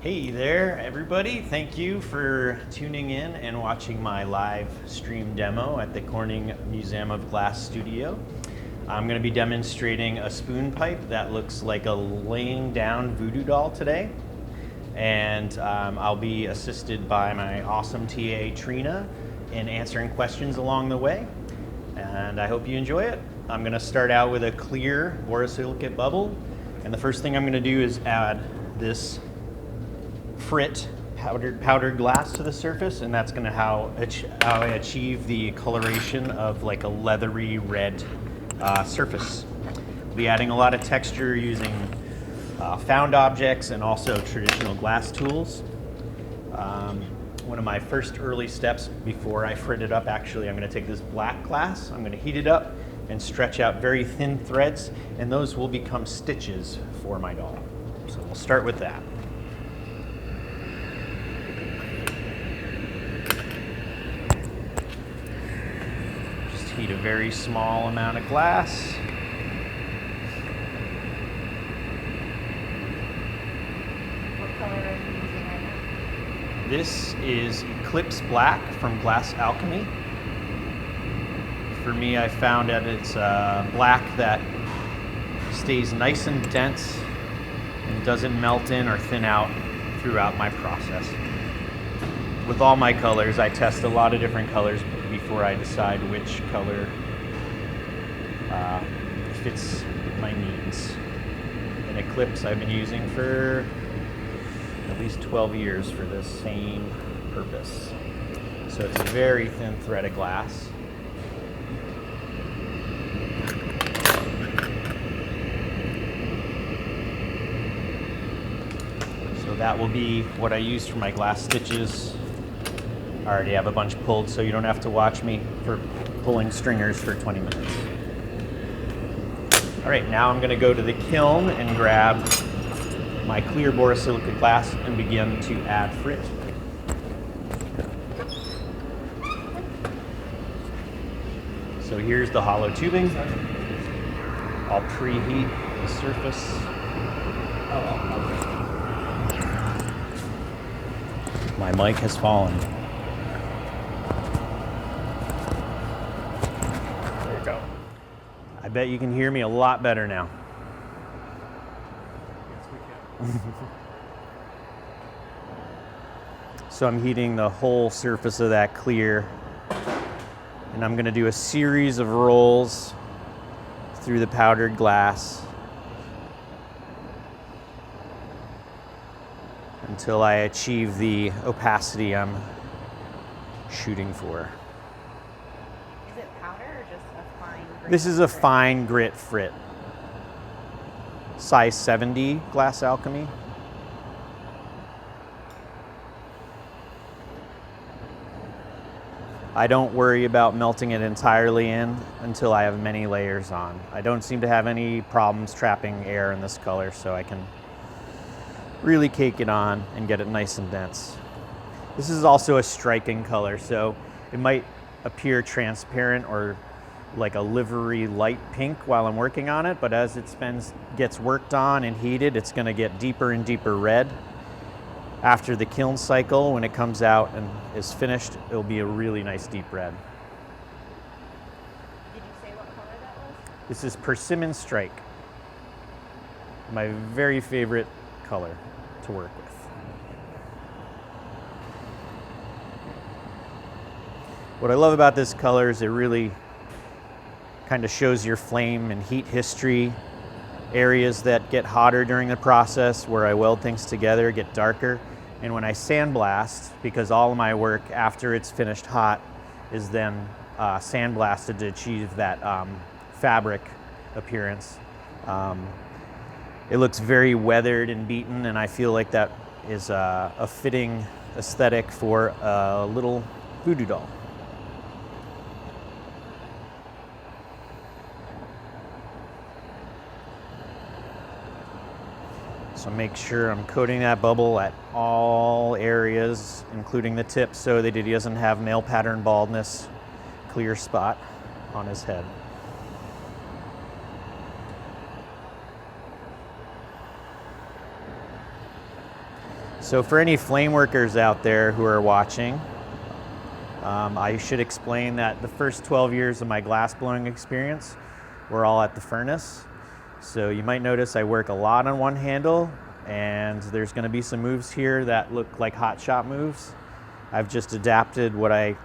Hey there, everybody. Thank you for tuning in and watching my live stream demo at the Corning Museum of Glass studio. I'm going to be demonstrating a spoon pipe that looks like a laying down voodoo doll today. And I'll be assisted by my awesome TA, Trina, in answering questions along the way. And I hope you enjoy it. I'm going to start out with a clear borosilicate bubble. And the first thing I'm going to do is add this frit powdered glass to the surface, and that's going to how I achieve the coloration of like a leathery red surface. We'll be adding a lot of texture using found objects and also traditional glass tools. One of my first early steps before I frit it up, actually, I'm going to take this black glass, I'm going to heat it up and stretch out very thin threads, and those will become stitches for my doll. So we'll start with that. Heat a very small amount of glass. What color are you using right now? This is Eclipse Black from Glass Alchemy. For me, I found that it's black that stays nice and dense and doesn't melt in or thin out throughout my process. With all my colors, I test a lot of different colors before I decide which color fits my needs. An Eclipse I've been using for at least 12 years for the same purpose. So it's a very thin thread of glass. So that will be what I use for my glass stitches. I already have a bunch pulled, so you don't have to watch me for pulling stringers for 20 minutes. All right, now I'm going to go to the kiln and grab my clear borosilicate glass and begin to add frit. So here's the hollow tubing. I'll preheat the surface. My mic has fallen. I bet you can hear me a lot better now. Yes, we can. So I'm heating the whole surface of that clear, and I'm going to do a series of rolls through the powdered glass until I achieve the opacity I'm shooting for. Is it powder or just a fine grit? This is a fine grit frit. Size 70 Glass Alchemy. I don't worry about melting it entirely in until I have many layers on. I don't seem to have any problems trapping air in this color, so I can really cake it on and get it nice and dense. This is also a striking color, so it might appear transparent or like a livery light pink while I'm working on it, but as it gets worked on and heated, it's going to get deeper and deeper red. After the kiln cycle, when it comes out and is finished, it'll be a really nice deep red. Did you say what color that was? This is Persimmon Strike, my very favorite color to work with. What I love about this color is it really kind of shows your flame and heat history. Areas that get hotter during the process where I weld things together get darker. And when I sandblast, because all of my work after it's finished hot is then sandblasted to achieve that fabric appearance. It looks very weathered and beaten, and I feel like that is a fitting aesthetic for a little voodoo doll. So make sure I'm coating that bubble at all areas, including the tip, so that he doesn't have male pattern baldness, clear spot on his head. So for any flame workers out there who are watching, I should explain that the first 12 years of my glass blowing experience were all at the furnace. So you might notice I work a lot on one handle, and there's going to be some moves here that look like hot shot moves. I've just adapted what I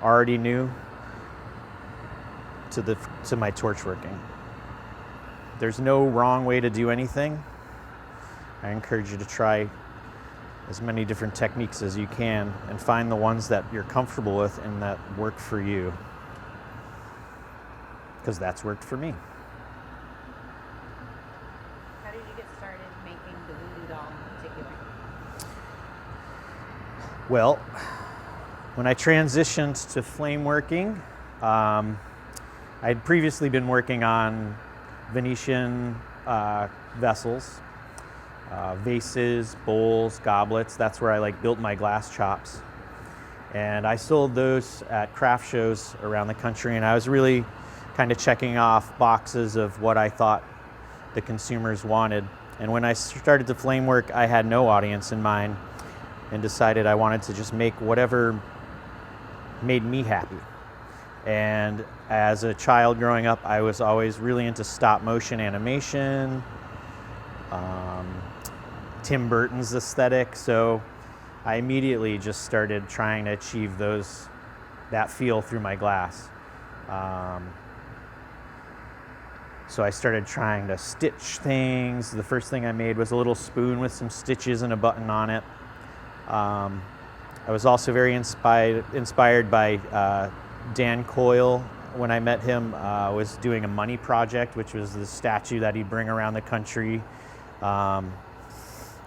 already knew to my torch working. There's no wrong way to do anything. I encourage you to try as many different techniques as you can and find the ones that you're comfortable with and that work for you, because that's worked for me. How did you get started making the voodoo doll in particular? Well, when I transitioned to flame working, I'd previously been working on Venetian vessels, vases, bowls, goblets. That's where I built my glass chops. And I sold those at craft shows around the country, and I was really kind of checking off boxes of what I thought the consumers wanted. And when I started to flame work, I had no audience in mind and decided I wanted to just make whatever made me happy. And as a child growing up, I was always really into stop motion animation, Tim Burton's aesthetic, so I immediately just started trying to achieve that feel through my glass. So I started trying to stitch things. The first thing I made was a little spoon with some stitches and a button on it. I was also very inspired by Dan Coyle. When I met him, was doing a money project, which was the statue that he'd bring around the country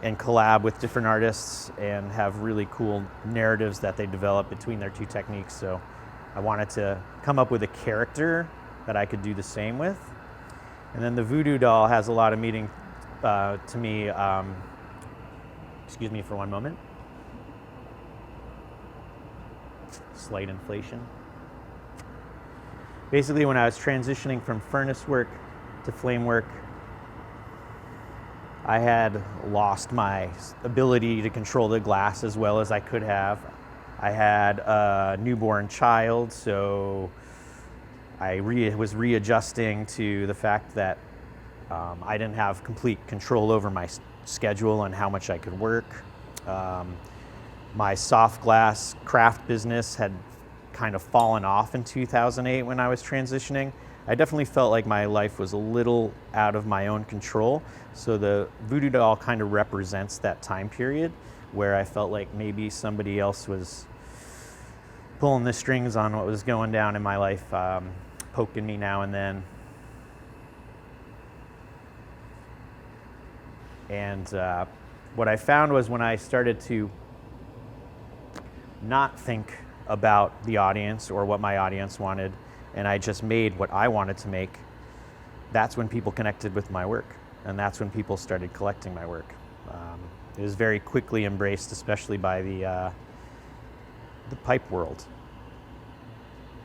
and collab with different artists and have really cool narratives that they develop between their two techniques. So I wanted to come up with a character that I could do the same with. And then the voodoo doll has a lot of meaning to me. Excuse me for one moment. Slight inflation. Basically, when I was transitioning from furnace work to flame work, I had lost my ability to control the glass as well as I could have. I had a newborn child, so I was readjusting to the fact that I didn't have complete control over my schedule and how much I could work. My soft glass craft business had kind of fallen off in 2008 when I was transitioning. I definitely felt like my life was a little out of my own control. So the voodoo doll kind of represents that time period where I felt like maybe somebody else was pulling the strings on what was going down in my life, poking me now and then. And what I found was when I started to not think about the audience or what my audience wanted, and I just made what I wanted to make, that's when people connected with my work, and that's when people started collecting my work. It was very quickly embraced, especially by the pipe world.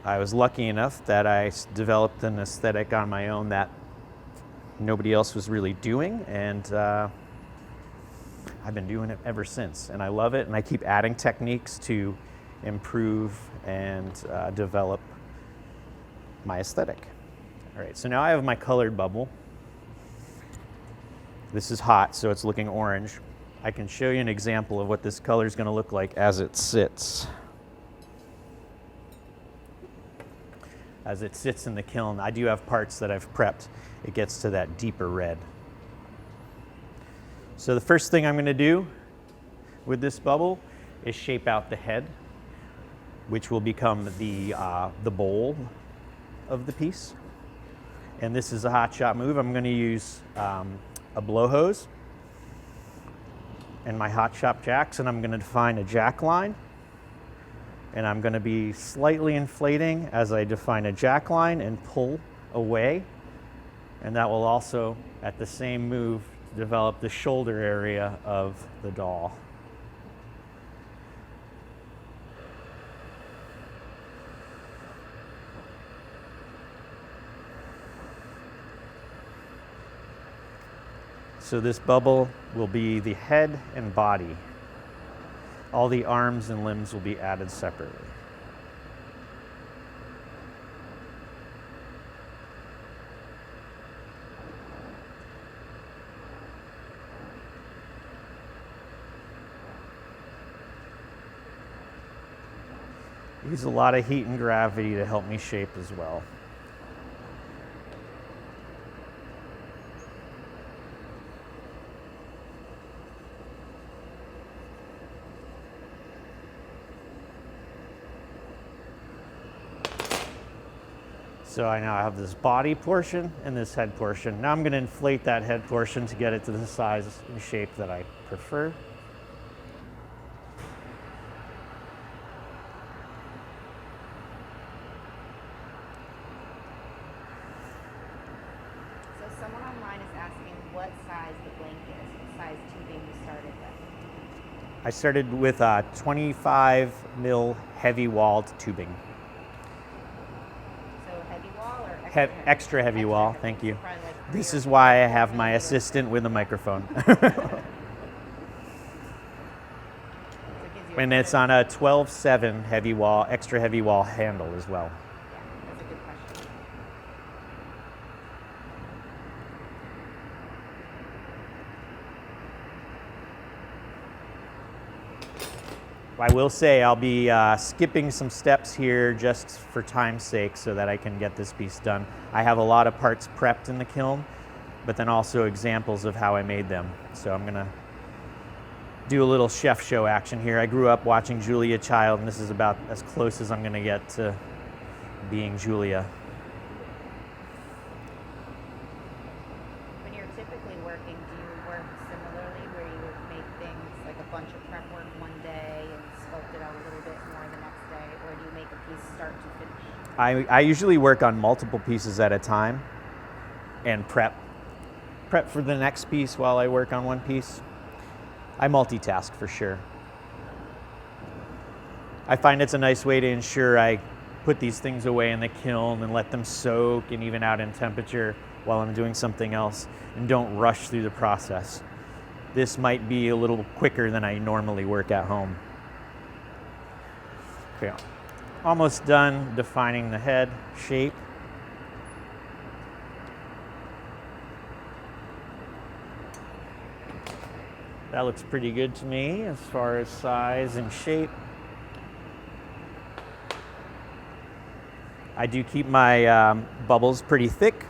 I was lucky enough that I developed an aesthetic on my own that nobody else was really doing, and I've been doing it ever since, and I love it, and I keep adding techniques to improve and develop my aesthetic. All right, so now I have my colored bubble. This is hot, so it's looking orange. I can show you an example of what this color is going to look like as it sits. As it sits in the kiln, I do have parts that I've prepped. It gets to that deeper red. So the first thing I'm going to do with this bubble is shape out the head, which will become the bowl of the piece. And this is a hot shot move. I'm going to use a blow hose and my hot shop jacks, and I'm going to define a jack line. And I'm going to be slightly inflating as I define a jack line and pull away. And that will also, at the same move, develop the shoulder area of the doll. So this bubble will be the head and body. All the arms and limbs will be added separately. Use a lot of heat and gravity to help me shape as well. So I now have this body portion and this head portion. Now I'm going to inflate that head portion to get it to the size and shape that I prefer. So someone online is asking what size the blank is, what size tubing you started with. I started with 25 mil heavy walled tubing. Heavy wall or extra heavy? Extra heavy wall, thank you. So probably like This 3 or is why I 4 have my millimeters. assistant with a microphone. So it gives you And a it's better- on a 12/7 heavy wall, extra heavy wall handle as well. Yeah, that's a good question. I will say I'll be skipping some steps here just for time's sake so that I can get this piece done. I have a lot of parts prepped in the kiln, but then also examples of how I made them. So I'm gonna do a little chef show action here. I grew up watching Julia Child, and this is about as close as I'm gonna get to being Julia. When you're typically working, do you work similarly where you would make things like a bunch of prep work one day and sculpt it out a little bit more the next day, or do you make a piece start to finish? I usually work on multiple pieces at a time and prep for the next piece while I work on one piece. I multitask for sure. I find it's a nice way to ensure I put these things away in the kiln and let them soak and even out in temperature while I'm doing something else and don't rush through the process. This might be a little quicker than I normally work at home. Okay, almost done defining the head shape. That looks pretty good to me as far as size and shape. I do keep my bubbles pretty thick.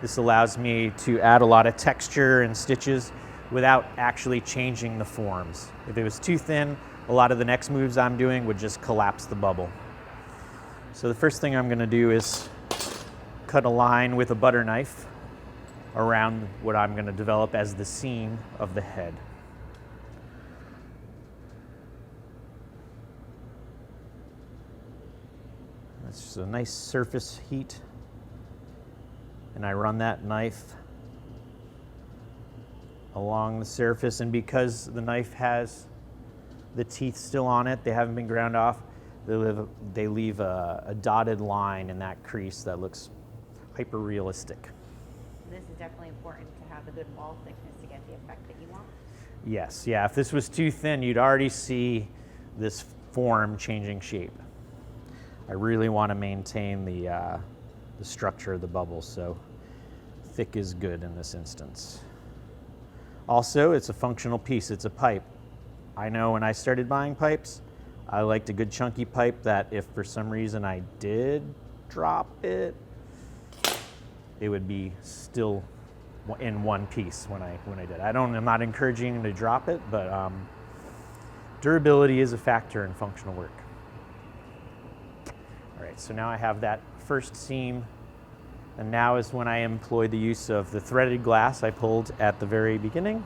This allows me to add a lot of texture and stitches without actually changing the forms. If it was too thin, a lot of the next moves I'm doing would just collapse the bubble. So the first thing I'm going to do is cut a line with a butter knife around what I'm going to develop as the seam of the head. That's just a nice surface heat, and I run that knife along the surface, and because the knife has the teeth still on it, they haven't been ground off, they leave a dotted line in that crease that looks hyper realistic. This is definitely important to have a good wall thickness to get the effect that you want. Yes, yeah, if this was too thin, you'd already see this form changing shape. I really want to maintain the structure of the bubble, so thick is good in this instance. Also, it's a functional piece, it's a pipe. I know when I started buying pipes, I liked a good chunky pipe that if for some reason I did drop it, it would be still in one piece when I did. I'm not encouraging you to drop it, but durability is a factor in functional work. All right, so now I have that first seam, and now is when I employ the use of the threaded glass I pulled at the very beginning.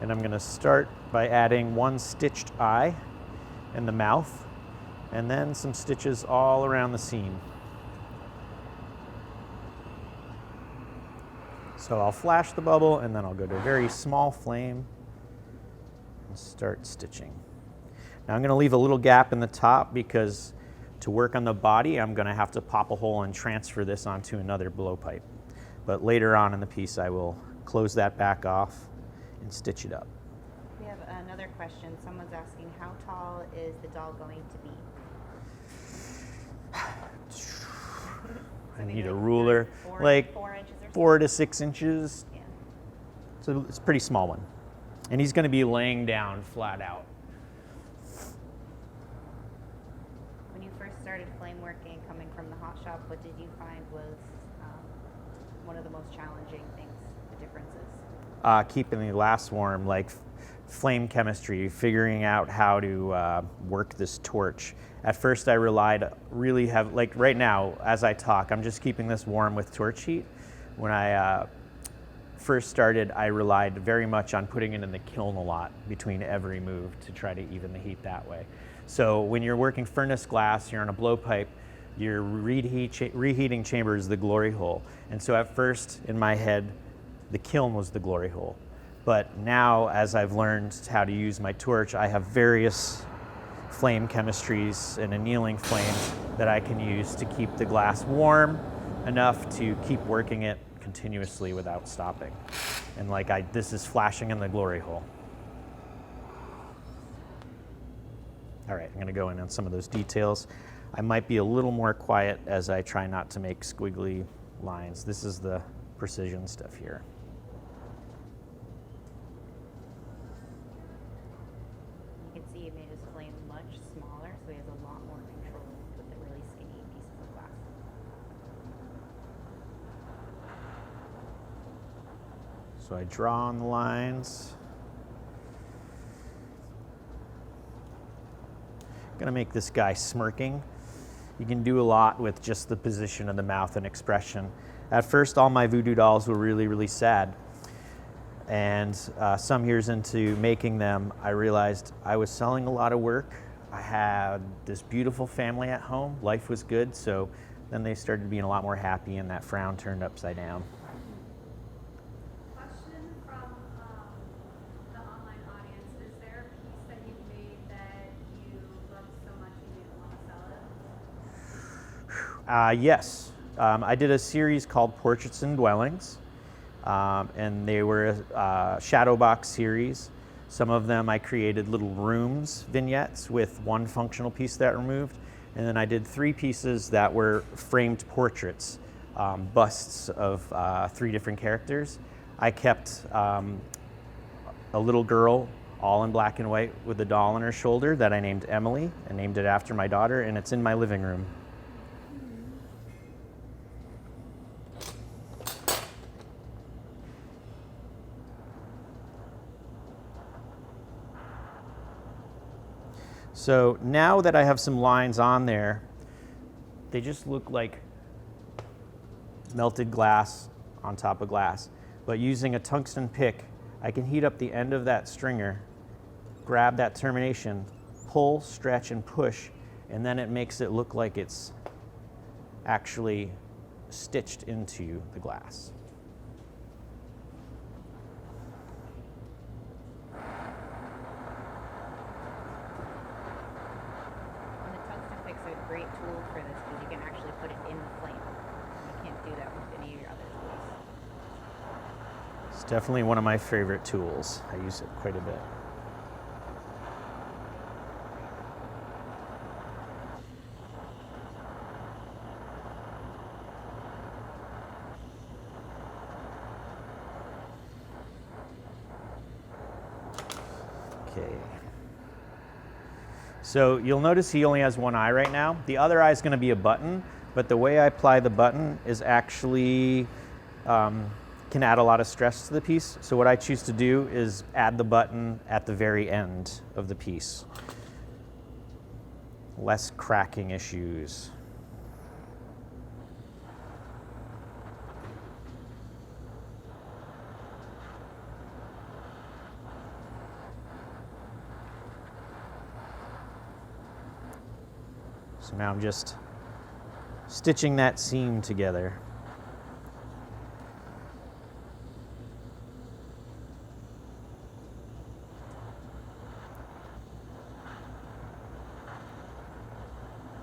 And I'm going to start by adding one stitched eye in the mouth, and then some stitches all around the seam. So I'll flash the bubble, and then I'll go to a very small flame and start stitching. Now I'm going to leave a little gap in the top because to work on the body, I'm going to have to pop a hole and transfer this onto another blowpipe. But later on in the piece, I will close that back off, and stitch it up. We have another question. Someone's asking, how tall is the doll going to be? I need a ruler, like 4 inches or so? 4 to 6 inches. Yeah. So it's a pretty small one. And he's going to be laying down flat out. When you first started flame working, coming from the hot shop, what did you find was one of the most challenging things, the differences? Keeping the glass warm, like flame chemistry, figuring out how to work this torch. At first I relied really heavily, like right now as I talk, I'm just keeping this warm with torch heat. When I first started, I relied very much on putting it in the kiln a lot between every move to try to even the heat that way. So when you're working furnace glass, you're on a blowpipe, your reheating chamber is the glory hole. And so at first in my head, the kiln was the glory hole. But now as I've learned how to use my torch, I have various flame chemistries and annealing flames that I can use to keep the glass warm enough to keep working it continuously without stopping. And this is flashing in the glory hole. All right, I'm gonna go in on some of those details. I might be a little more quiet as I try not to make squiggly lines. This is the precision stuff here. You can see he made his flame much smaller, so he has a lot more control with the really skinny pieces of glass. So I draw on the lines. I'm gonna make this guy smirking. You can do a lot with just the position of the mouth and expression. At first, all my voodoo dolls were really, really sad. And some years into making them, I realized I was selling a lot of work. I had this beautiful family at home. Life was good, so then they started being a lot more happy and that frown turned upside down. Question from the online audience. Is there a piece that you've made that you loved so much you didn't want to sell it? Yes. I did a series called Portraits and Dwellings. And they were a shadow box series. Some of them I created little rooms, vignettes with one functional piece that removed. And then I did 3 pieces that were framed portraits, busts of 3 different characters. I kept a little girl all in black and white with a doll on her shoulder that I named Emily and named it after my daughter, and it's in my living room. So now that I have some lines on there, they just look like melted glass on top of glass. But using a tungsten pick, I can heat up the end of that stringer, grab that termination, pull, stretch, and push, and then it makes it look like it's actually stitched into the glass. Great tool for this because you can actually put it in the flame. You can't do that with any of your other tools. It's definitely one of my favorite tools. I use it quite a bit. Okay. So you'll notice he only has one eye right now. The other eye is going to be a button, but the way I apply the button is actually can add a lot of stress to the piece. So what I choose to do is add the button at the very end of the piece. Less cracking issues. So now I'm just stitching that seam together.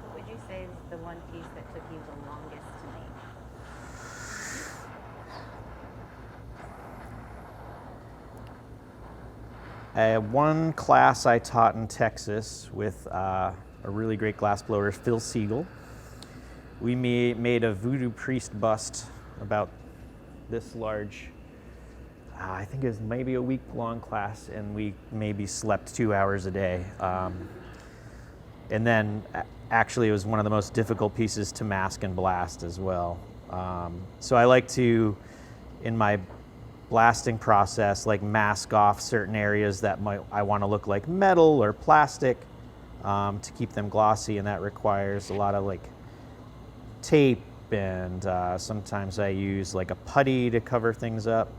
What would you say is the one piece that took you the longest to make? One class I taught in Texas with a really great glass blower, Phil Siegel. We made a voodoo priest bust about this large. I think it was maybe a week-long class, and we maybe slept 2 hours a day. And then actually it was one of the most difficult pieces to mask and blast as well. So I like to, in my blasting process, like mask off certain areas that I want to look like metal or plastic to keep them glossy, and that requires a lot of like tape, and sometimes I use like a putty to cover things up.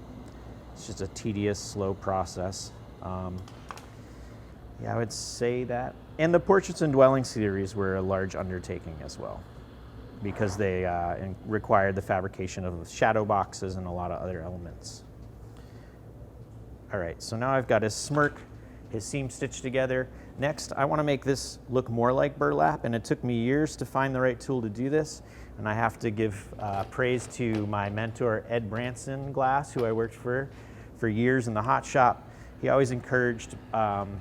It's just a tedious, slow process. Yeah, I would say that. And the Portraits and Dwelling series were a large undertaking as well, because they required the fabrication of shadow boxes and a lot of other elements. All right, so now I've got his smirk, his seam stitched together. Next, I want to make this look more like burlap, and it took me years to find the right tool to do this. And I have to give praise to my mentor, Ed Branson Glass, who I worked for years in the hot shop. He always encouraged, and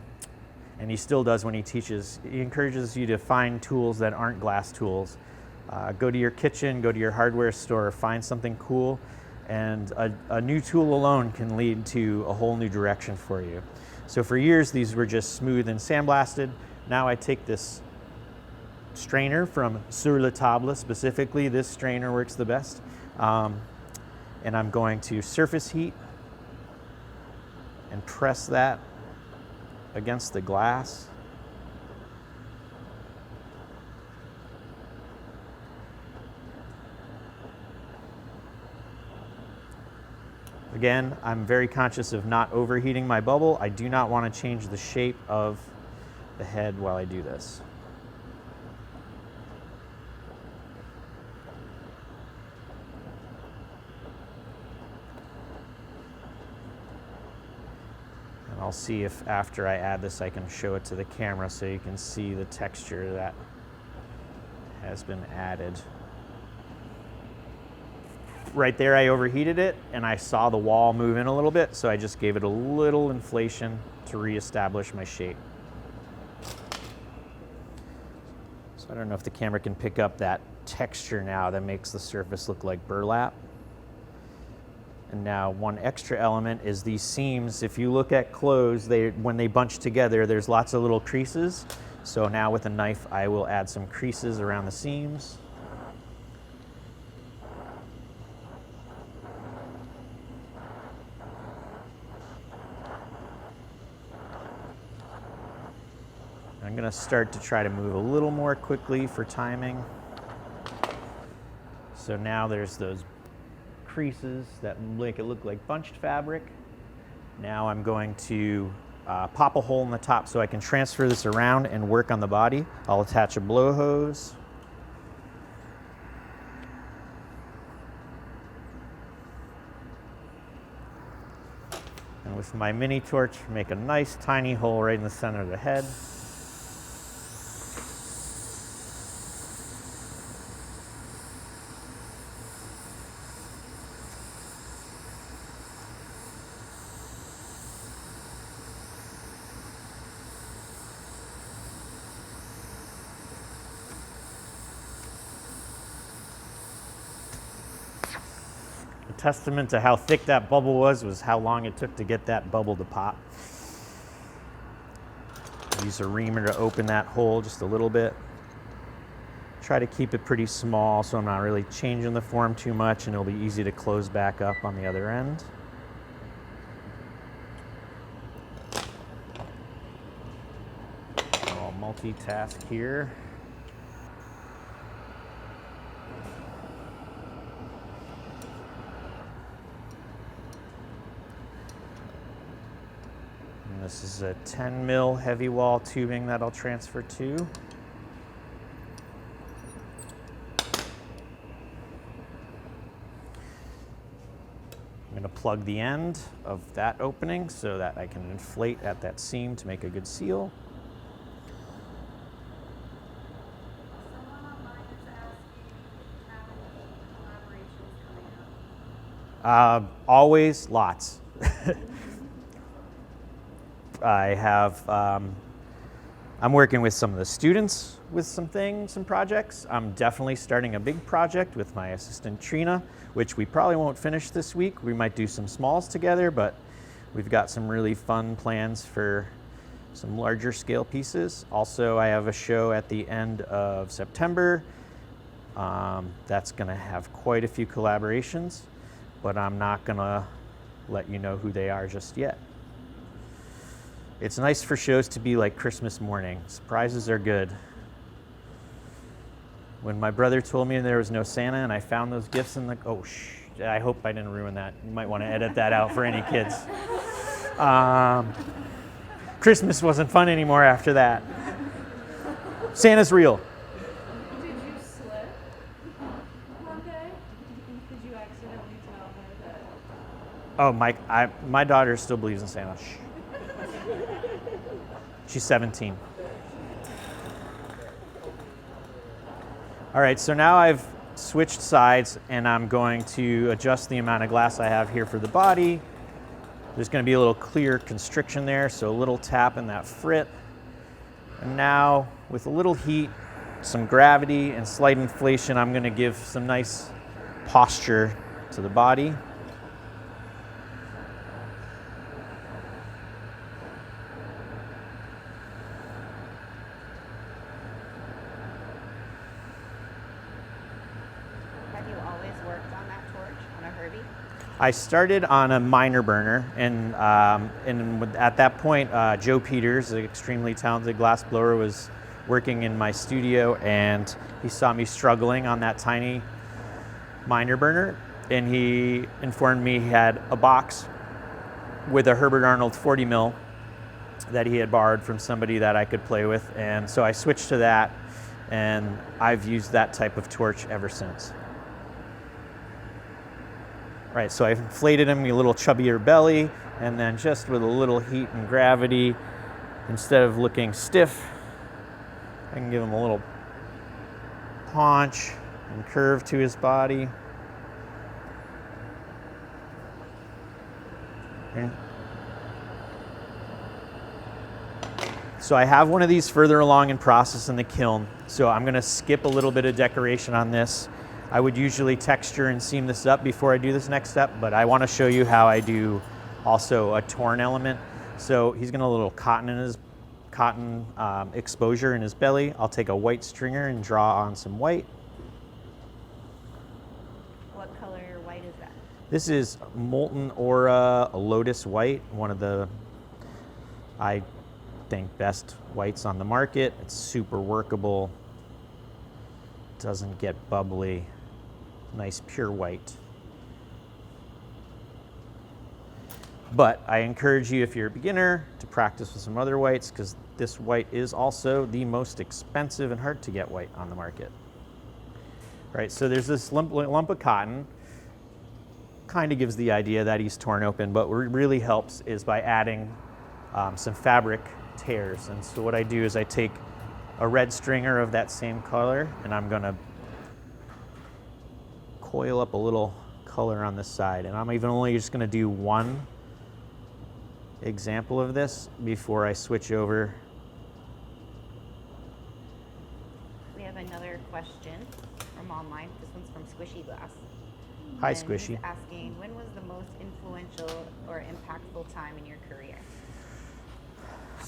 he still does when he teaches, he encourages you to find tools that aren't glass tools. Go to your kitchen, go to your hardware store, find something cool, and a new tool alone can lead to a whole new direction for you. So for years, these were just smooth and sandblasted. Now I take this strainer from Sur la Table, specifically this strainer works the best, and I'm going to surface heat and press that against the glass. Again, I'm very conscious of not overheating my bubble. I do not want to change the shape of the head while I do this. And I'll see if after I add this I can show it to the camera so you can see the texture that has been added. Right there I overheated it and I saw the wall move in a little bit, so I just gave it a little inflation to reestablish my shape. So I don't know if the camera can pick up that texture now that makes the surface look like burlap. And now one extra element is these seams. If you look at clothes, when they bunch together, there's lots of little creases. So now with a knife, I will add some creases around the seams. I'm going to start to try to move a little more quickly for timing. So now there's those creases that make it look like bunched fabric. Now I'm going to pop a hole in the top so I can transfer this around and work on the body. I'll attach a blow hose. And with my mini torch, make a nice tiny hole right in the center of the head. Testament to how thick that bubble was how long it took to get that bubble to pop. Use a reamer to open that hole just a little bit. Try to keep it pretty small so I'm not really changing the form too much, and it'll be easy to close back up on the other end. I'll multitask here. This is a 10 mil heavy wall tubing that I'll transfer to. I'm going to plug the end of that opening so that I can inflate at that seam to make a good seal. Someone online is asking, how many collaborations coming up? Always lots. I have, I'm working with some of the students with some projects. I'm definitely starting a big project with my assistant Trina, which we probably won't finish this week. We might do some smalls together, but we've got some really fun plans for some larger scale pieces. Also, I have a show at the end of September. That's gonna have quite a few collaborations, but I'm not gonna let you know who they are just yet. It's nice for shows to be like Christmas morning. Surprises are good. When my brother told me there was no Santa and I found those gifts in the, I hope I didn't ruin that. You might want to edit that out for any kids. Christmas wasn't fun anymore after that. Santa's real. Did you slip one day? Did you accidentally tell her that? Oh, my daughter still believes in Santa. Shh. She's 17. All right, so now I've switched sides and I'm going to adjust the amount of glass I have here for the body. There's going to be a little clear constriction there, so a little tap in that frit. And now, with a little heat, some gravity, and slight inflation, I'm going to give some nice posture to the body. I started on a minor burner, and at that point, Joe Peters, an extremely talented glass blower, was working in my studio, and he saw me struggling on that tiny minor burner, and he informed me he had a box with a Herbert Arnold 40 mil that he had borrowed from somebody that I could play with, and so I switched to that, and I've used that type of torch ever since. Right, so I inflated him a little chubbier belly, and then just with a little heat and gravity, instead of looking stiff, I can give him a little paunch and curve to his body. Okay. So I have one of these further along in process in the kiln, so I'm gonna skip a little bit of decoration on this. I would usually texture and seam this up before I do this next step, but I want to show you how I do also a torn element. So he's going to a little cotton exposure in his belly. I'll take a white stringer and draw on some white. What color white is that? This is Molten Aura Lotus White, one of the, I think, best whites on the market. It's super workable, doesn't get bubbly. Nice pure white. But I encourage you, if you're a beginner, to practice with some other whites, because this white is also the most expensive and hard to get white on the market. Right, so there's this lump of cotton. Kind of gives the idea that he's torn open, but what really helps is by adding some fabric tears. And so what I do is I take a red stringer of that same color, and I'm gonna coil up a little color on this side. And I'm even only just gonna do one example of this before I switch over. We have another question from online. This one's from Squishy Glass. Hi, And Squishy. He's asking, when was the most influential or impactful time in your career?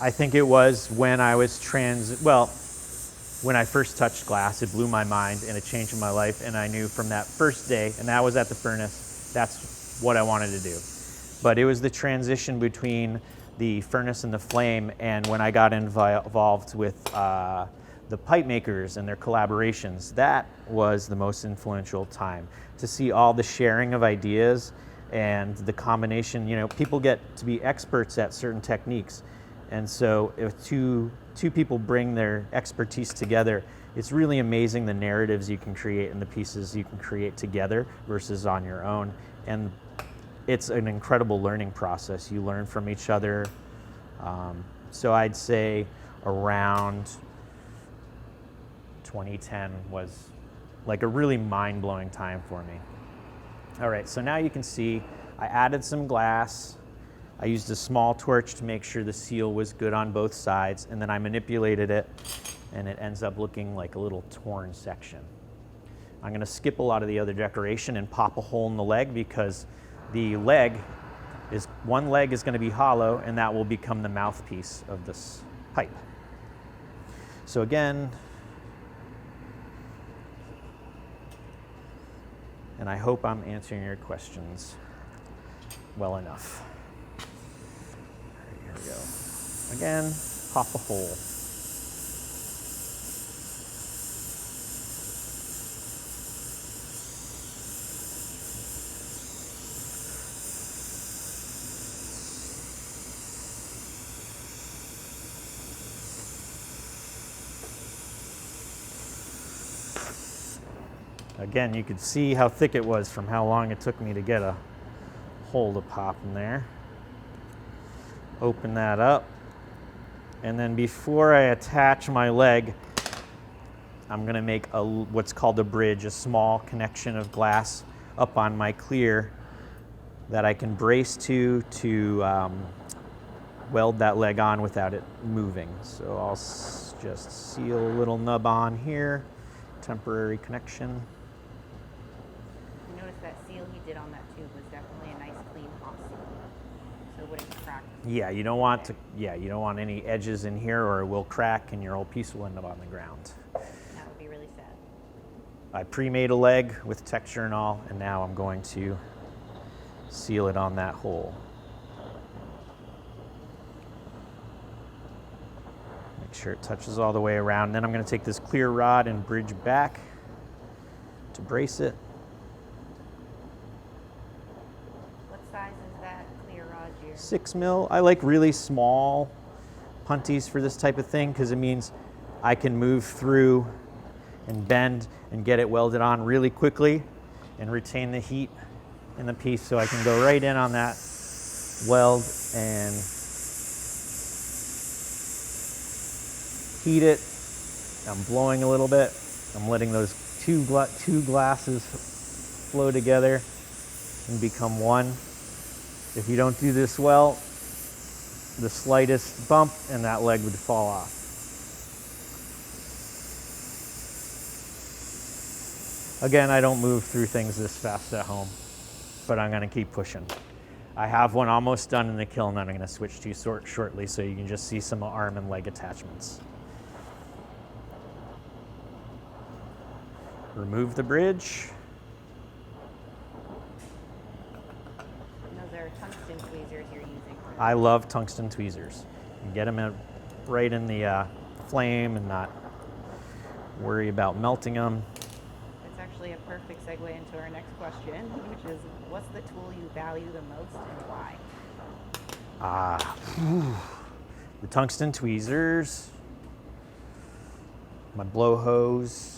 I think it was when I was when I first touched glass. It blew my mind and it changed my life, and I knew from that first day, and that was at the furnace, that's what I wanted to do. But it was the transition between the furnace and the flame, and when I got involved with the pipe makers and their collaborations, that was the most influential time. To see all the sharing of ideas and the combination, people get to be experts at certain techniques. And so if two people bring their expertise together, it's really amazing the narratives you can create and the pieces you can create together versus on your own. And it's an incredible learning process. You learn from each other. So I'd say around 2010 was like a really mind-blowing time for me. All right, so now you can see I added some glass. I used a small torch to make sure the seal was good on both sides, and then I manipulated it, and it ends up looking like a little torn section. I'm going to skip a lot of the other decoration and pop a hole in the leg, because the one leg is going to be hollow, and that will become the mouthpiece of this pipe. So again, and I hope I'm answering your questions well enough. Here we go. Again, pop a hole. Again, you could see how thick it was from how long it took me to get a hole to pop in there. Open that up. And then before I attach my leg, I'm going to make what's called a bridge, a small connection of glass up on my clear that I can brace to weld that leg on without it moving. So I'll just seal a little nub on here, temporary connection. Notice that seal he did on that tube was definitely a nice clean hot seal, so it wouldn't crack. Yeah, you don't want any edges in here, or it will crack and your whole piece will end up on the ground. That would be really sad. I pre-made a leg with texture and all, and now I'm going to seal it on that hole. Make sure it touches all the way around. And then I'm going to take this clear rod and bridge back to brace it. What size is that clear rod here? 6 mil. I like really small punties for this type of thing, because it means I can move through and bend and get it welded on really quickly and retain the heat in the piece, so I can go right in on that weld and heat it. I'm blowing a little bit. I'm letting those two glasses flow together and become one. If you don't do this well, the slightest bump and that leg would fall off. Again, I don't move through things this fast at home, but I'm going to keep pushing. I have one almost done in the kiln that I'm going to switch to shortly, so you can just see some arm and leg attachments. Remove the bridge. And those are tungsten tweezers you're using for that. I love tungsten tweezers. You get them right in the flame and not worry about melting them. It's actually a perfect segue into our next question, which is, what's the tool you value the most and why? The tungsten tweezers, my blow hose.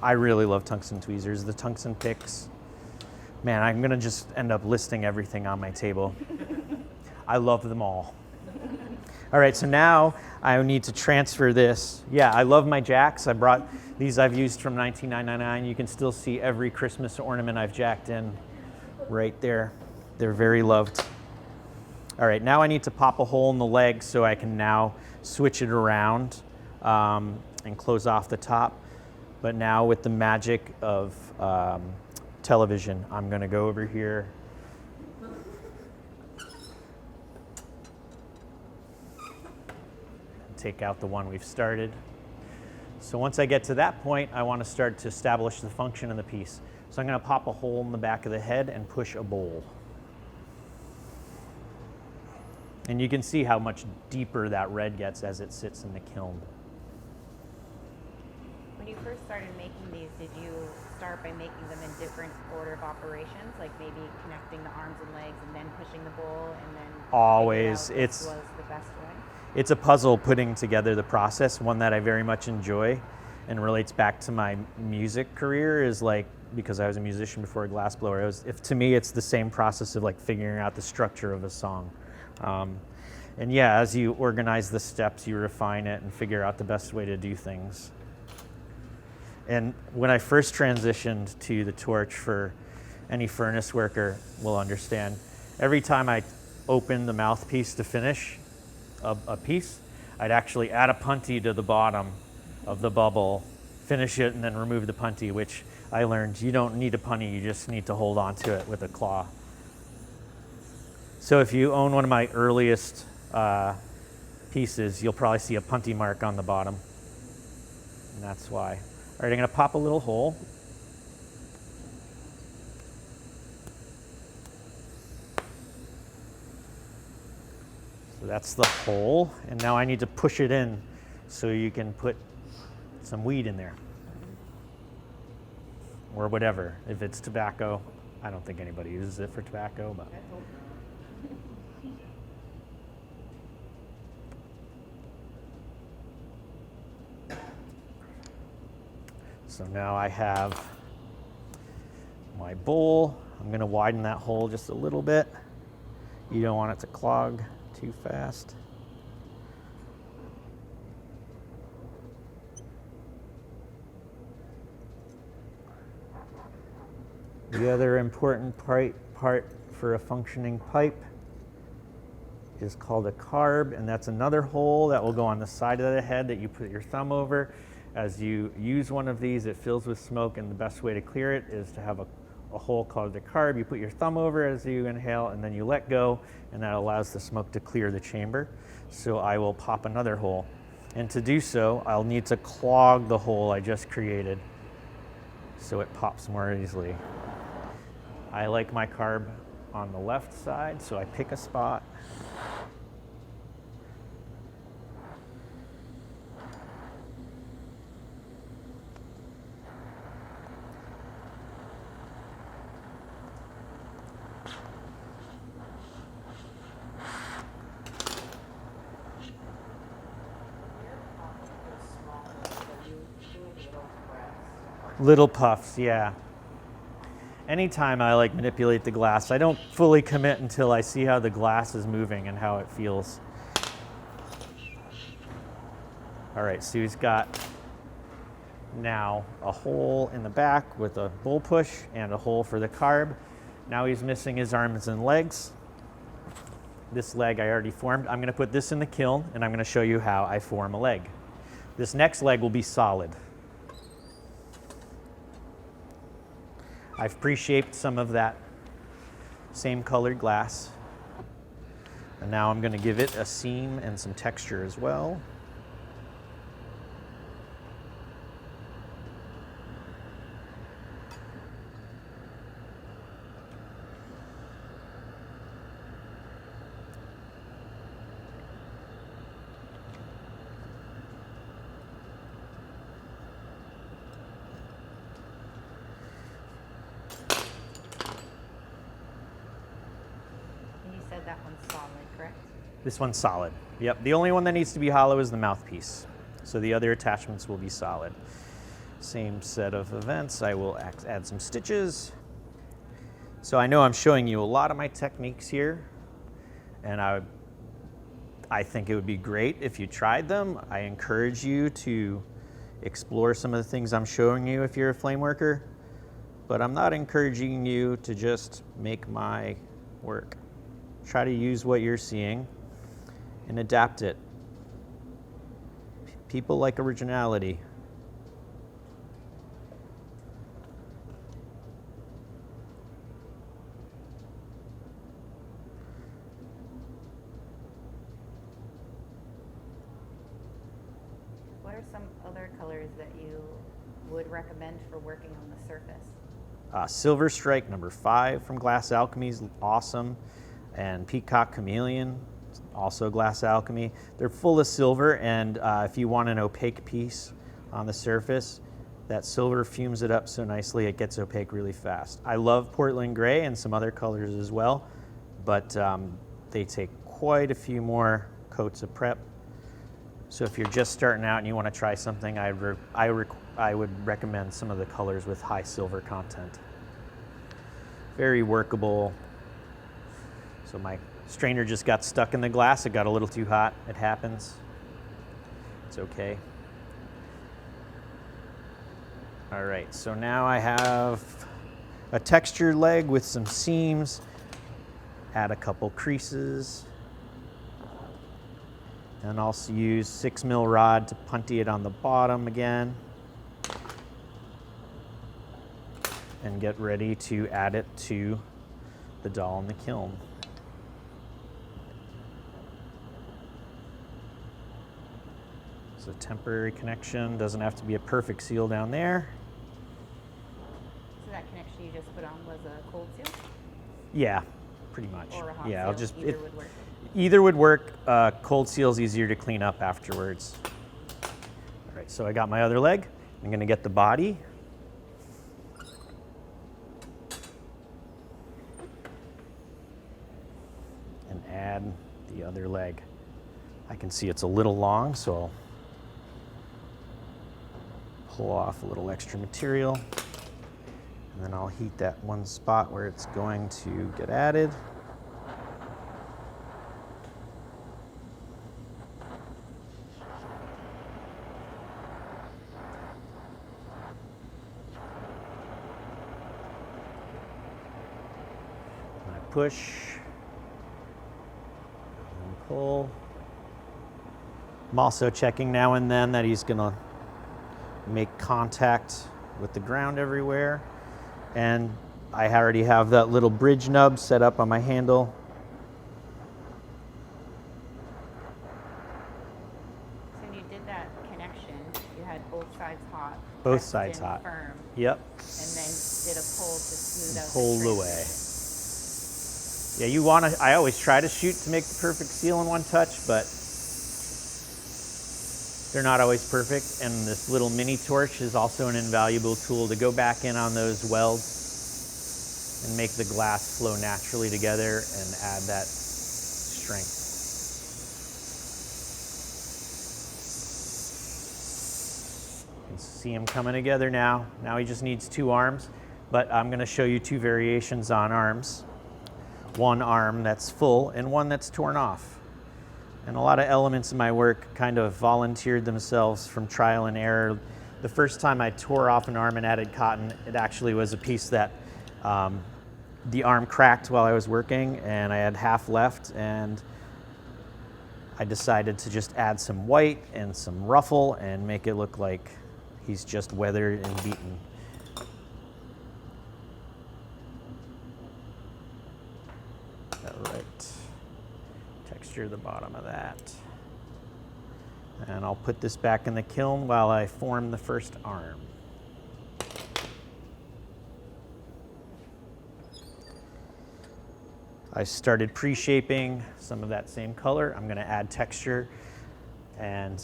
I really love tungsten tweezers, the tungsten picks. Man, I'm gonna just end up listing everything on my table. I love them all. All right, so now I need to transfer this. Yeah, I love my jacks. I brought these I've used from 1999. You can still see every Christmas ornament I've jacked in right there. They're very loved. All right, now I need to pop a hole in the leg so I can now switch it around and close off the top. But now with the magic of television, I'm gonna go over here. Take out the one we've started. So once I get to that point, I want to start to establish the function of the piece. So I'm going to pop a hole in the back of the head and push a bowl. And you can see how much deeper that red gets as it sits in the kiln. When you first started making these, did you start by making them in different order of operations, like maybe connecting the arms and legs and then pushing the bowl and then Always. figure out which was the best way? It's a puzzle putting together the process, one that I very much enjoy and relates back to my music career, is like, because I was a musician before a glassblower, to me it's the same process of like figuring out the structure of a song. And yeah, as you organize the steps, you refine it and figure out the best way to do things. And when I first transitioned to the torch, for any furnace worker will understand, every time I open the mouthpiece to finish a piece, I'd actually add a punty to the bottom of the bubble, finish it, and then remove the punty, which I learned you don't need a punty, you just need to hold on to it with a claw. So if you own one of my earliest pieces, you'll probably see a punty mark on the bottom. And that's why. All right, I'm gonna pop a little hole. So that's the hole, and now I need to push it in so you can put some weed in there. Or whatever. If it's tobacco, I don't think anybody uses it for tobacco, but. So now I have my bowl. I'm going to widen that hole just a little bit. You don't want it to clog too fast. The other important part for a functioning pipe is called a carb, and that's another hole that will go on the side of the head that you put your thumb over. As you use one of these, it fills with smoke, and the best way to clear it is to have a hole called the carb. You put your thumb over as you inhale, and then you let go, and that allows the smoke to clear the chamber. So I will pop another hole. And to do so, I'll need to clog the hole I just created so it pops more easily. I like my carb on the left side, so I pick a spot. Little puffs, yeah. Anytime I like manipulate the glass, I don't fully commit until I see how the glass is moving and how it feels. All right, Sue's got now a hole in the back with a bull push and a hole for the carb. Now he's missing his arms and legs. This leg I already formed. I'm gonna put this in the kiln and I'm gonna show you how I form a leg. This next leg will be solid. I've pre-shaped some of that same colored glass. And now I'm going to give it a seam and some texture as well. That one's solid, correct? This one's solid. Yep, the only one that needs to be hollow is the mouthpiece. So the other attachments will be solid. Same set of events, I will add some stitches. So I know I'm showing you a lot of my techniques here, and I think it would be great if you tried them. I encourage you to explore some of the things I'm showing you if you're a flame worker, but I'm not encouraging you to just make my work. Try to use what you're seeing and adapt it. People like originality. What are some other colors that you would recommend for working on the surface? Silver Strike number 5 from Glass Alchemy is awesome. And Peacock Chameleon, also Glass Alchemy. They're full of silver, and if you want an opaque piece on the surface, that silver fumes it up so nicely it gets opaque really fast. I love Portland Gray and some other colors as well, but they take quite a few more coats of prep. So if you're just starting out and you want to try something, I would recommend some of the colors with high silver content. Very workable. So my strainer just got stuck in the glass. It got a little too hot. It happens. It's okay. All right, so now I have a textured leg with some seams add a couple creases, and also use 6mm rod to punty it on the bottom again, and get ready to add it to the doll in the kiln. It's a temporary connection, doesn't have to be a perfect seal down there. So that connection you just put on was a cold seal? Yeah, pretty much. Or a hot yeah, seal? I'll just Either would work. Either would work. Cold seal's easier to clean up afterwards. All right, so I got my other leg. I'm gonna get the body. And add the other leg. I can see it's a little long, so I'll pull off a little extra material. And then I'll heat that one spot where it's going to get added. And I push and pull. I'm also checking now and then that he's gonna make contact with the ground everywhere. And I already have that little bridge nub set up on my handle. So when you did that connection, you had both sides hot. Both pressed sides in hot. Firm, Yep. and then did a pull to smooth out Pull the away. Yeah, you want to, I always try to shoot to make the perfect seal in one touch, but they're not always perfect. And this little mini torch is also an invaluable tool to go back in on those welds and make the glass flow naturally together and add that strength. You can see him coming together now. Now he just needs 2 arms, but I'm going to show you 2 variations on arms. One arm that's full and one that's torn off. And a lot of elements in my work kind of volunteered themselves from trial and error. The first time I tore off an arm and added cotton, it actually was a piece that the arm cracked while I was working, and I had half left, and I decided to just add some white and some ruffle and make it look like he's just weathered and beaten. All right. Texture the bottom of that. And I'll put this back in the kiln while I form the first arm. I started pre-shaping some of that same color. I'm going to add texture and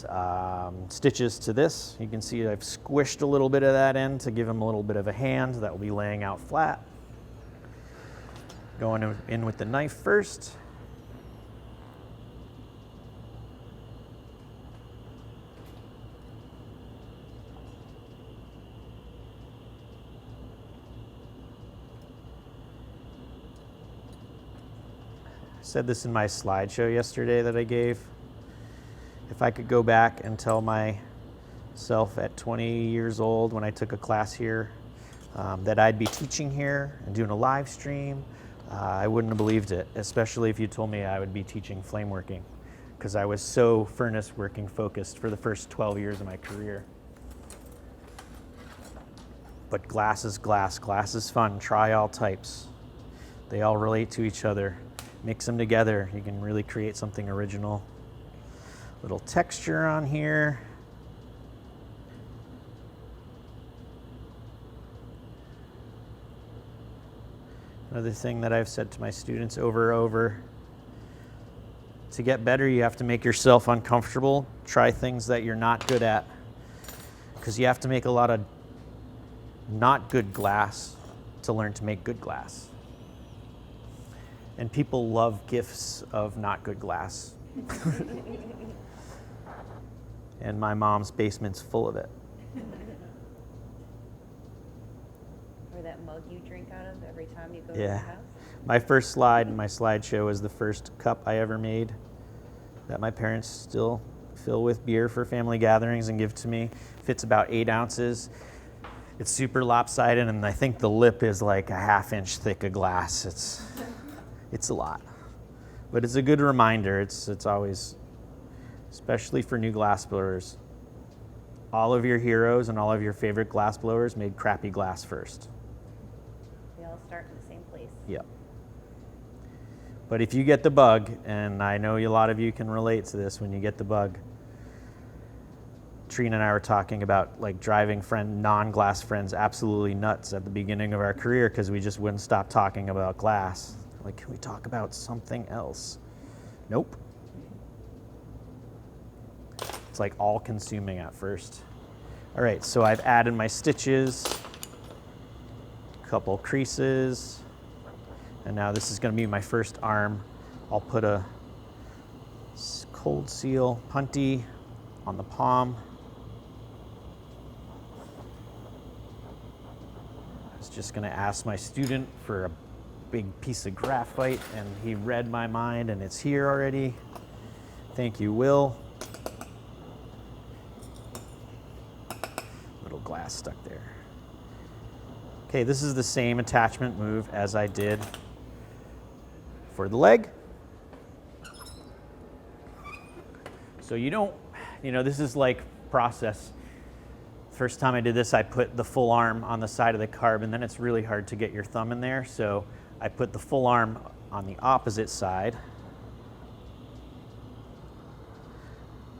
stitches to this. You can see I've squished a little bit of that in to give him a little bit of a hand that will be laying out flat. Going in with the knife first. I said this in my slideshow yesterday that I gave. If I could go back and tell myself at 20 years old when I took a class here that I'd be teaching here and doing a live stream, I wouldn't have believed it, especially if you told me I would be teaching flameworking, because I was so furnace working focused for the first 12 years of my career. But glass is glass. Glass is fun. Try all types. They all relate to each other. Mix them together. You can really create something original. Little texture on here. Another thing that I've said to my students over and over, to get better, you have to make yourself uncomfortable. Try things that you're not good at, because you have to make a lot of not good glass to learn to make good glass. And people love gifts of not good glass. And my mom's basement's full of it. Or that mug you drink out of every time you go to Yeah. the house? My first slide in my slideshow was the first cup I ever made that my parents still fill with beer for family gatherings and give to me. Fits about 8 ounces. It's super lopsided, and I think the lip is like a 1/2 inch thick of glass. It's a lot, but it's a good reminder. It's always, especially for new glass blowers, all of your heroes and all of your favorite glass blowers made crappy glass first. We all start in the same place. Yep. But if you get the bug, and I know a lot of you can relate to this when you get the bug, Trina and I were talking about like driving non-glass friends absolutely nuts at the beginning of our career because we just wouldn't stop talking about glass. Like, can we talk about something else? Nope. It's like all consuming at first. All right, so I've added my stitches, a couple creases, and now this is going to be my first arm. I'll put a cold seal punty on the palm. I was just going to ask my student for a big piece of graphite, and he read my mind, and it's here already. Thank you, Will. Little glass stuck there. Okay, this is the same attachment move as I did for the leg. So this is like process. First time I did this, I put the full arm on the side of the carb, and then it's really hard to get your thumb in there. So I put the full arm on the opposite side.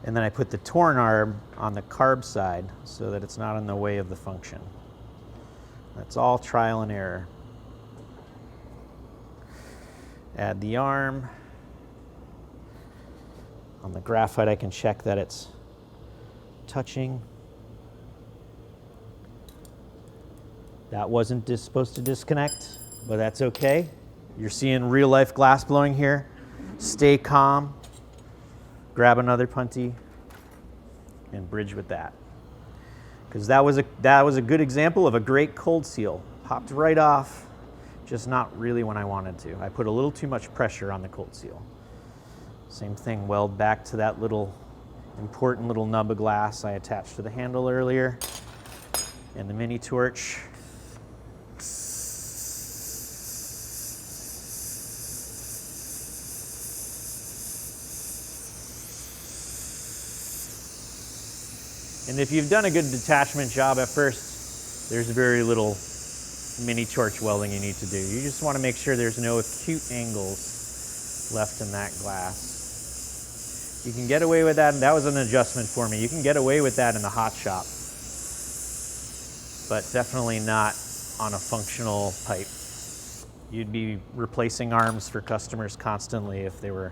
And then I put the torn arm on the carb side so that it's not in the way of the function. That's all trial and error. Add the arm. On the graphite, I can check that it's touching. That wasn't supposed to disconnect, but that's okay. You're seeing real life glass blowing here. Stay calm. Grab another punty and bridge with that. Because that was a good example of a great cold seal. Popped right off, just not really when I wanted to. I put a little too much pressure on the cold seal. Same thing, weld back to that important little nub of glass I attached to the handle earlier. And the mini torch. And if you've done a good detachment job at first, there's very little mini torch welding you need to do. You just want to make sure there's no acute angles left in that glass. You can get away with that, and that was an adjustment for me. You can get away with that in the hot shop, but definitely not on a functional pipe. You'd be replacing arms for customers constantly if they were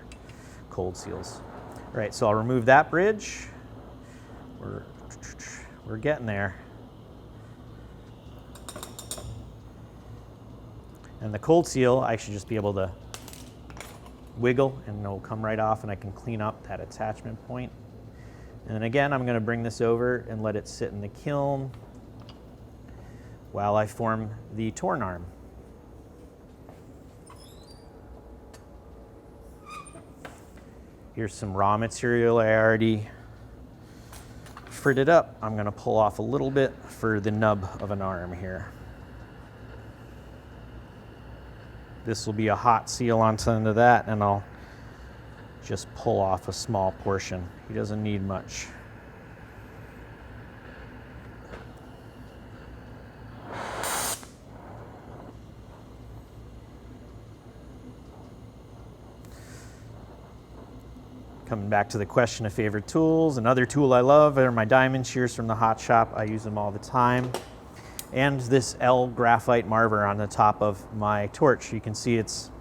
cold seals. All right, so I'll remove that bridge. We're getting there. And the cold seal, I should just be able to wiggle and it'll come right off, and I can clean up that attachment point. And then again, I'm going to bring this over and let it sit in the kiln while I form the torn arm. Here's some raw material I already fritted up. I'm going to pull off a little bit for the nub of an arm here. This will be a hot seal onto the end of that, and I'll just pull off a small portion. He doesn't need much. Coming back to the question of favorite tools, another tool I love are my diamond shears from the hot shop. I use them all the time. And this L graphite marver on the top of my torch. You can see it's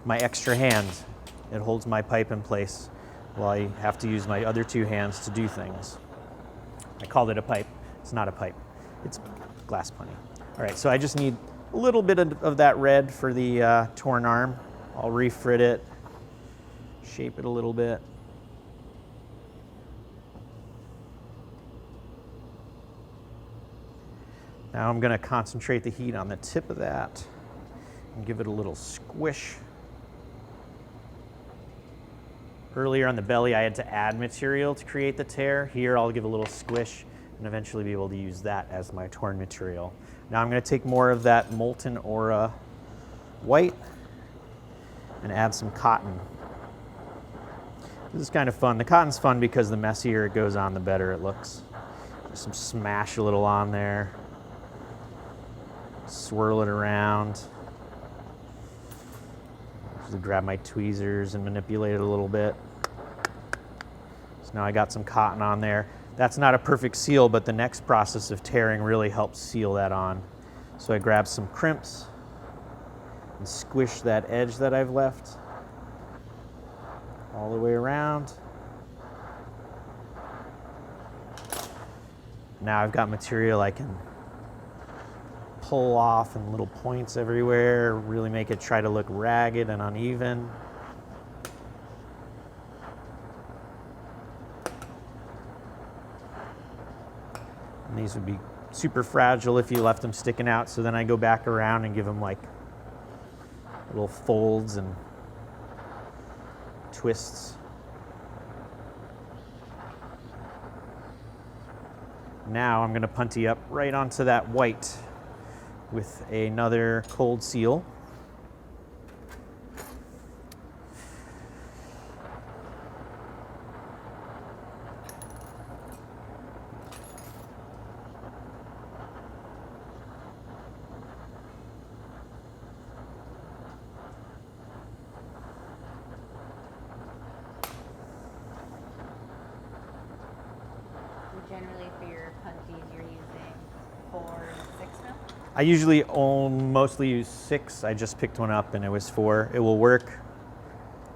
my extra hand. It holds my pipe in place while I have to use my other two hands to do things. I called it a pipe. It's not a pipe. It's glass punty. All right, so I just need a little bit of that red for the torn arm. I'll refrit it, shape it a little bit. Now I'm going to concentrate the heat on the tip of that and give it a little squish. Earlier on the belly, I had to add material to create the tear. Here, I'll give a little squish and eventually be able to use that as my torn material. Now I'm going to take more of that molten aura white and add some cotton. This is kind of fun. The cotton's fun because the messier it goes on, the better it looks. Just smash a little on there. Swirl it around. Just grab my tweezers and manipulate it a little bit. So now I got some cotton on there. That's not a perfect seal, but the next process of tearing really helps seal that on. So I grab some crimps and squish that edge that I've left all the way around. Now I've got material I can pull off and little points everywhere, really make it try to look ragged and uneven. And these would be super fragile if you left them sticking out, so then I go back around and give them like little folds and twists. Now I'm going to punty up right onto that white with another cold seal. Generally for your punties, you're using 4 and 6 mil? I usually mostly use 6. I just picked one up and it was 4. It will work,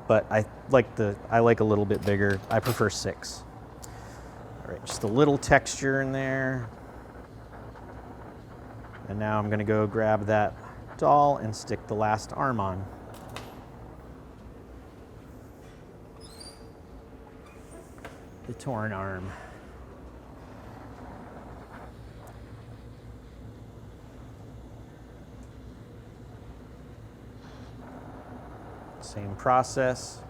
but I like a little bit bigger. I prefer 6. All right, just a little texture in there. And now I'm going to go grab that doll and stick the last arm on. The torn arm. Same process.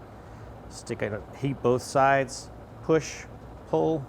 Stick it, heat both sides, push, pull.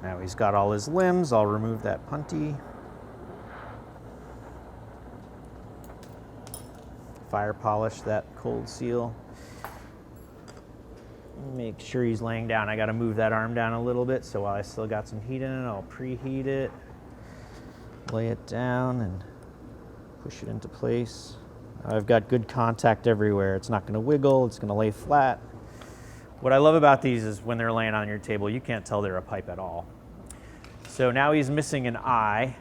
Now he's got all his limbs. I'll remove that punty. Fire polish that cold seal. Make sure he's laying down. I got to move that arm down a little bit, so while I still got some heat in it, I'll preheat it, lay it down, and push it into place. I've got good contact everywhere. It's not going to wiggle. It's going to lay flat. What I love about these is when they're laying on your table, you can't tell they're a pipe at all. So now he's missing an eye.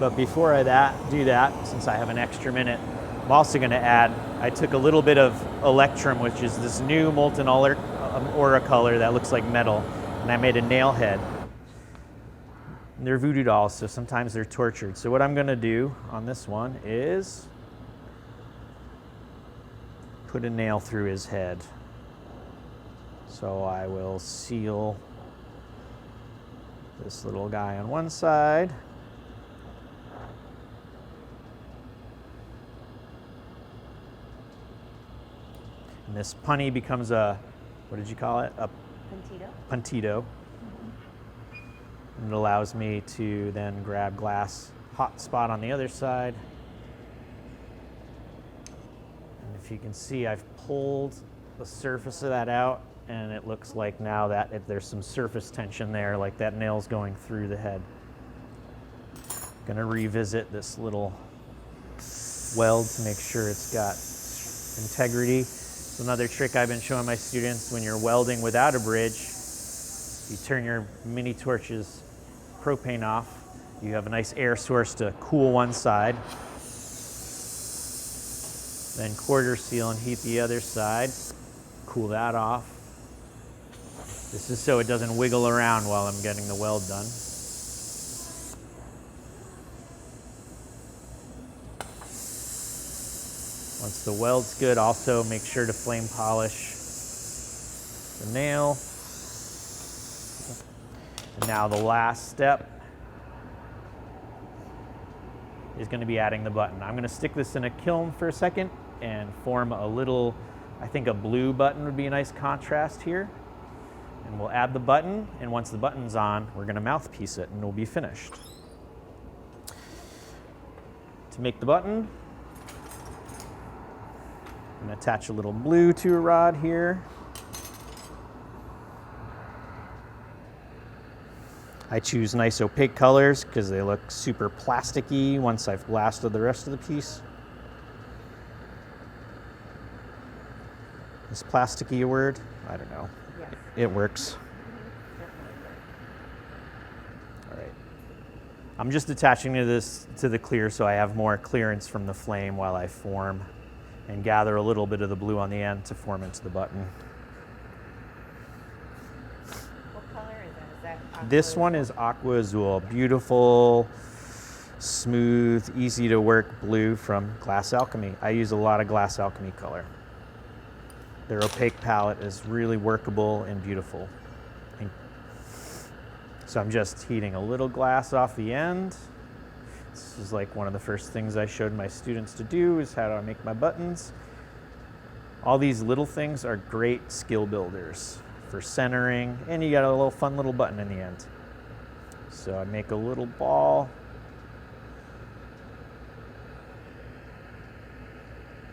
But before I do that, since I have an extra minute, I'm also going to add, I took a little bit of electrum, which is this new molten aura color that looks like metal, and I made a nail head. And they're voodoo dolls, so sometimes they're tortured. So what I'm going to do on this one is put a nail through his head. So I will seal this little guy on one side. And this punny becomes a, what did you call it? A Puntito. puntito. And it allows me to then grab glass hot spot on the other side. And if you can see, I've pulled the surface of that out, and it looks like now that there's some surface tension there, like that nail's going through the head. Gonna revisit this little weld to make sure it's got integrity. It's another trick I've been showing my students: when you're welding without a bridge, you turn your mini torch's propane off. You have a nice air source to cool one side. Then quarter seal and heat the other side. Cool that off. This is so it doesn't wiggle around while I'm getting the weld done. Once the weld's good, also make sure to flame polish the nail. And now the last step is going to be adding the button. I'm going to stick this in a kiln for a second and form a little, I think a blue button would be a nice contrast here. And we'll add the button, and once the button's on, we're going to mouthpiece it and we'll be finished. To make the button, I'm going to attach a little blue to a rod here. I choose nice opaque colors because they look super plasticky once I've blasted the rest of the piece. Is plasticky a word? I don't know. Yes. It works. All right. I'm just attaching this to the clear so I have more clearance from the flame while I form and gather a little bit of the blue on the end to form into the button. What color is it? Is that aqua This one azul? is aqua azul, beautiful, smooth, easy to work blue from Glass Alchemy. I use a lot of Glass Alchemy color. Their opaque palette is really workable and beautiful. So I'm just heating a little glass off the end. This is like one of the first things I showed my students to do is how to make my buttons. All these little things are great skill builders for centering, and you got a little fun little button in the end. So I make a little ball,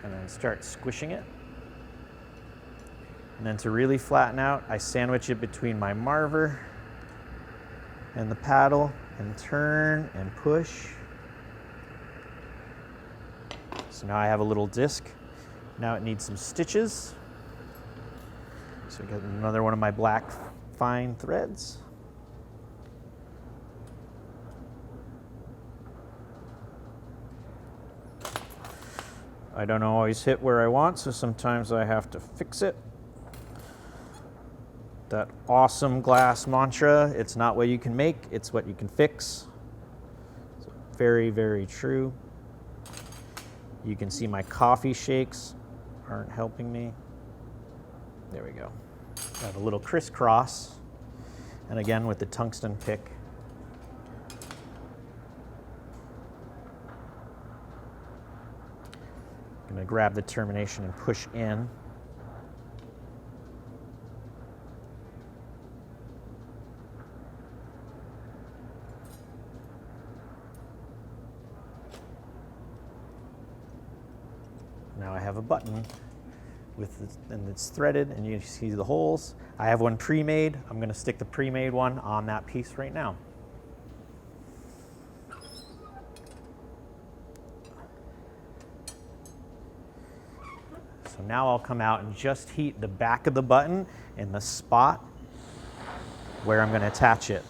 and then start squishing it. And then to really flatten out, I sandwich it between my marver and the paddle and turn and push. So now I have a little disc. Now it needs some stitches. So I got another one of my black fine threads. I don't always hit where I want, so sometimes I have to fix it. That awesome glass mantra, it's not what you can make, it's what you can fix. So very, very true. You can see my coffee shakes aren't helping me. There we go. I have a little crisscross, and again with the tungsten pick. I'm going to grab the termination and push in. Now I have a button and it's threaded, and you see the holes. I have one pre-made. I'm going to stick the pre-made one on that piece right now. So now I'll come out and just heat the back of the button in the spot where I'm going to attach it.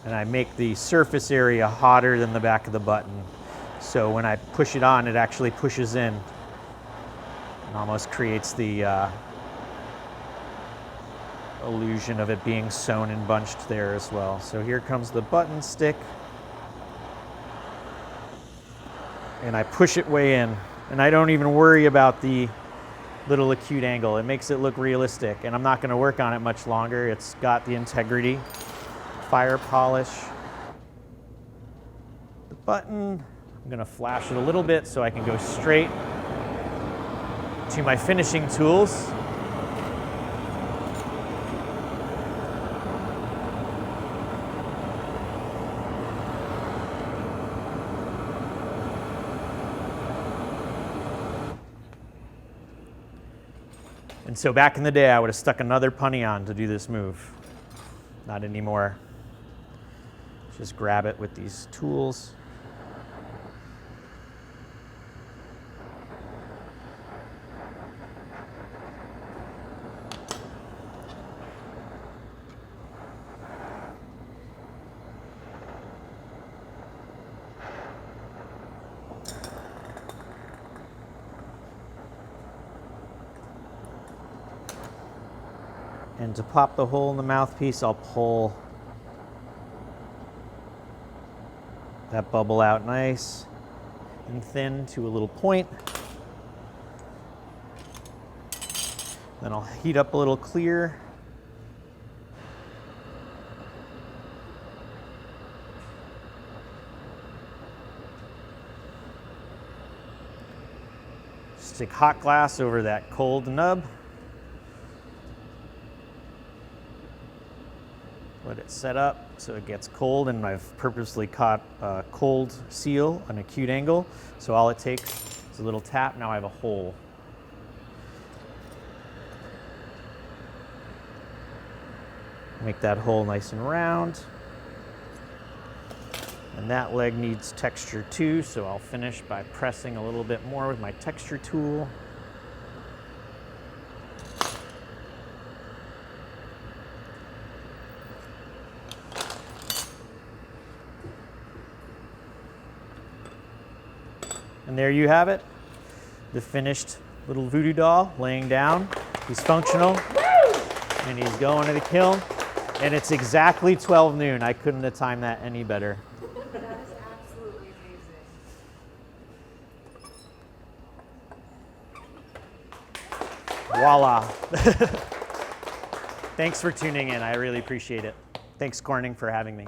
And I make the surface area hotter than the back of the button. So when I push it on, it actually pushes in and almost creates the illusion of it being sewn and bunched there as well. So here comes the button stick. And I push it way in. And I don't even worry about the little acute angle. It makes it look realistic. And I'm not going to work on it much longer. It's got the integrity. Fire polish the button. I'm going to flash it a little bit so I can go straight to my finishing tools. And so back in the day, I would have stuck another punny on to do this move. Not anymore. Just grab it with these tools. And to pop the hole in the mouthpiece, I'll pull that bubble out nice and thin to a little point. Then I'll heat up a little clear. Stick hot glass over that cold nub. Let it set up so it gets cold, and I've purposely caught a cold seal, an acute angle. So all it takes is a little tap. Now I have a hole. Make that hole nice and round. And that leg needs texture too, so I'll finish by pressing a little bit more with my texture tool. And there you have it, the finished little voodoo doll laying down. He's functional, and he's going to the kiln. And it's exactly 12 noon. I couldn't have timed that any better. That is absolutely amazing. Voila. Thanks for tuning in. I really appreciate it. Thanks, Corning, for having me.